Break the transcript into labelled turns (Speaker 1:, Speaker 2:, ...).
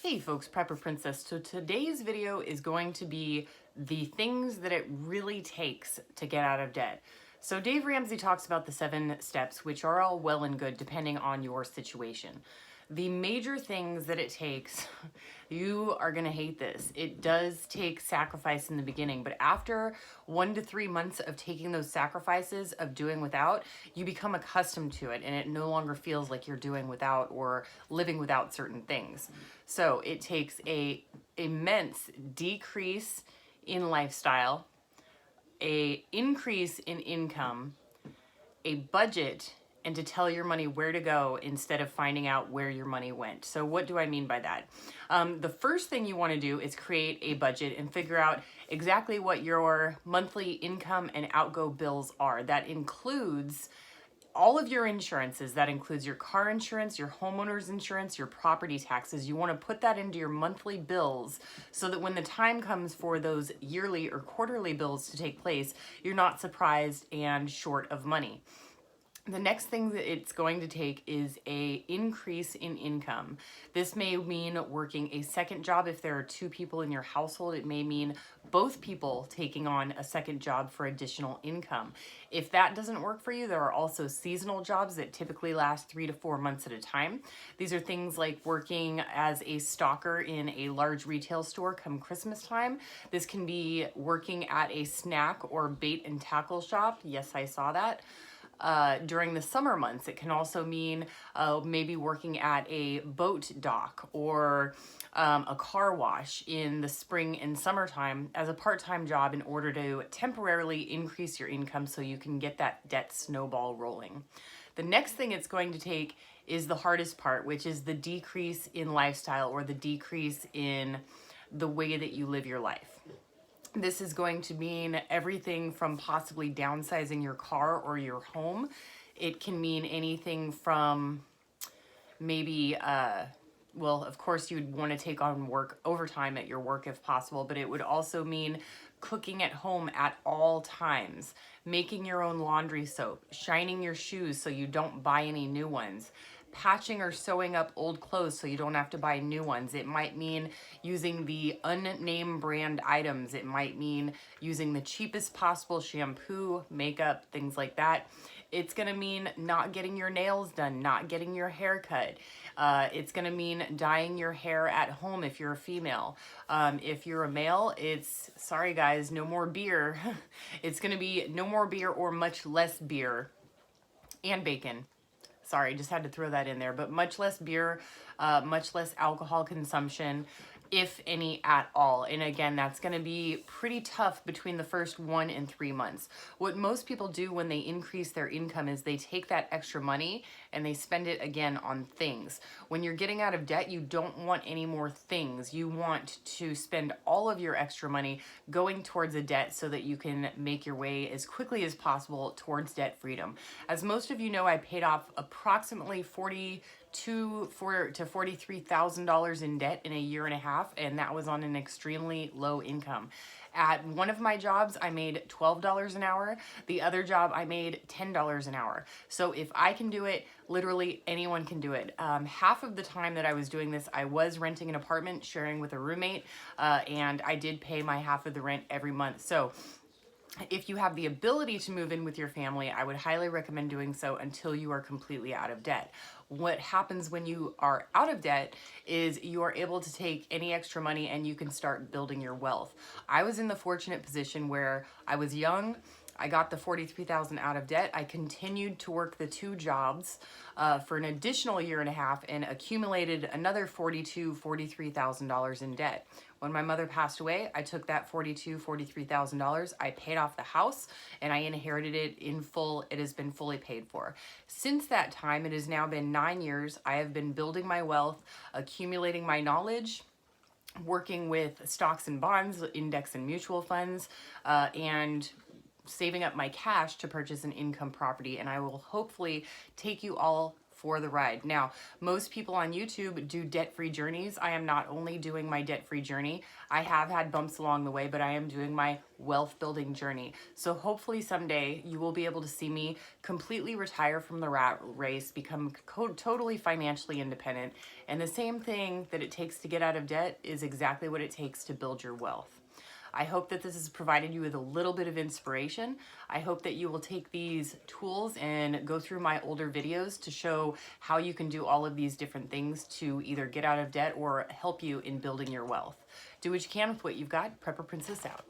Speaker 1: Hey folks, Prepper Princess. So today's video is going to be the things that it really takes to get out of debt. So Dave Ramsey talks about the 7 steps, which are all well and good depending on your situation. The major things that it takes, you are going to hate this. It does take sacrifice in the beginning, but after 1 to 3 months of taking those sacrifices of doing without, you become accustomed to it and it no longer feels like you're doing without or living without certain things. So it takes a immense decrease in lifestyle, a increase in income, a budget, and to tell your money where to go instead of finding out where your money went. So what do I mean by that? The first thing you want to do is create a budget and figure out exactly what your monthly income and outgo bills are. That includes all of your insurances. That includes your car insurance, your homeowner's insurance, your property taxes. You want to put that into your monthly bills so that when the time comes for those yearly or quarterly bills to take place, you're not surprised and short of money. The next thing that it's going to take is a increase in income. This may mean working a second job if there are 2 people in your household. It may mean both people taking on a second job for additional income. If that doesn't work for you, there are also seasonal jobs that typically last 3 to 4 months at a time. These are things like working as a stalker in a large retail store come Christmas time. This can be working at a snack or bait and tackle shop. Yes, I saw that. During the summer months. It can also mean maybe working at a boat dock or a car wash in the spring and summertime as a part-time job in order to temporarily increase your income so you can get that debt snowball rolling. The next thing it's going to take is the hardest part, which is the decrease in lifestyle or the decrease in the way that you live your life. This is going to mean everything from possibly downsizing your car or your home. It can mean anything from maybe, well, of course you'd want to take on work overtime at your work if possible, but it would also mean cooking at home at all times, making your own laundry soap, shining your shoes so you don't buy any new ones, patching or sewing up old clothes so you don't have to buy new ones. It might mean using the unnamed brand items. It might mean using the cheapest possible shampoo, makeup, things like that. It's going to mean not getting your nails done, not getting your hair cut. It's going to mean dyeing your hair at home if you're a female. If you're a male, it's, sorry guys, no more beer. It's going to be no more beer or much less beer and bacon. Sorry, just had to throw that in there, but much less beer, much less alcohol consumption, if any at all. And again, that's going to be pretty tough between the first 1 and 3 months. What most people do when they increase their income is they take that extra money and they spend it again on things. When you're getting out of debt, you don't want any more things. You want to spend all of your extra money going towards a debt so that you can make your way as quickly as possible towards debt freedom. As most of you know, I paid off approximately $42,000 to $43,000 in debt in a year and a half, and that was on an extremely low income. At one of my jobs, I made $12 an hour. The other job, I made $10 an hour. So if I can do it, literally anyone can do it. Half of the time that I was doing this, I was renting an apartment, sharing with a roommate, and I did pay my half of the rent every month. So if you have the ability to move in with your family, I would highly recommend doing so until you are completely out of debt. What happens when you are out of debt is you are able to take any extra money and you can start building your wealth. I was in the fortunate position where I was young. I got the $43,000 out of debt. I continued to work the 2 jobs for an additional year and a half and accumulated another $42,000, $43,000 in debt. When my mother passed away, I took that $42,000, $43,000. I paid off the house and I inherited it in full. It has been fully paid for. Since that time, it has now been 9 years. I have been building my wealth, accumulating my knowledge, working with stocks and bonds, index and mutual funds, and saving up my cash to purchase an income property. And I will hopefully take you all for the ride. Now, most people on YouTube do debt-free journeys. I am not only doing my debt-free journey, I have had bumps along the way, but I am doing my wealth building journey. So hopefully someday you will be able to see me completely retire from the rat race, become totally financially independent. And the same thing that it takes to get out of debt is exactly what it takes to build your wealth. I hope that this has provided you with a little bit of inspiration. I hope that you will take these tools and go through my older videos to show how you can do all of these different things to either get out of debt or help you in building your wealth. Do what you can with what you've got. Prepper Princess out.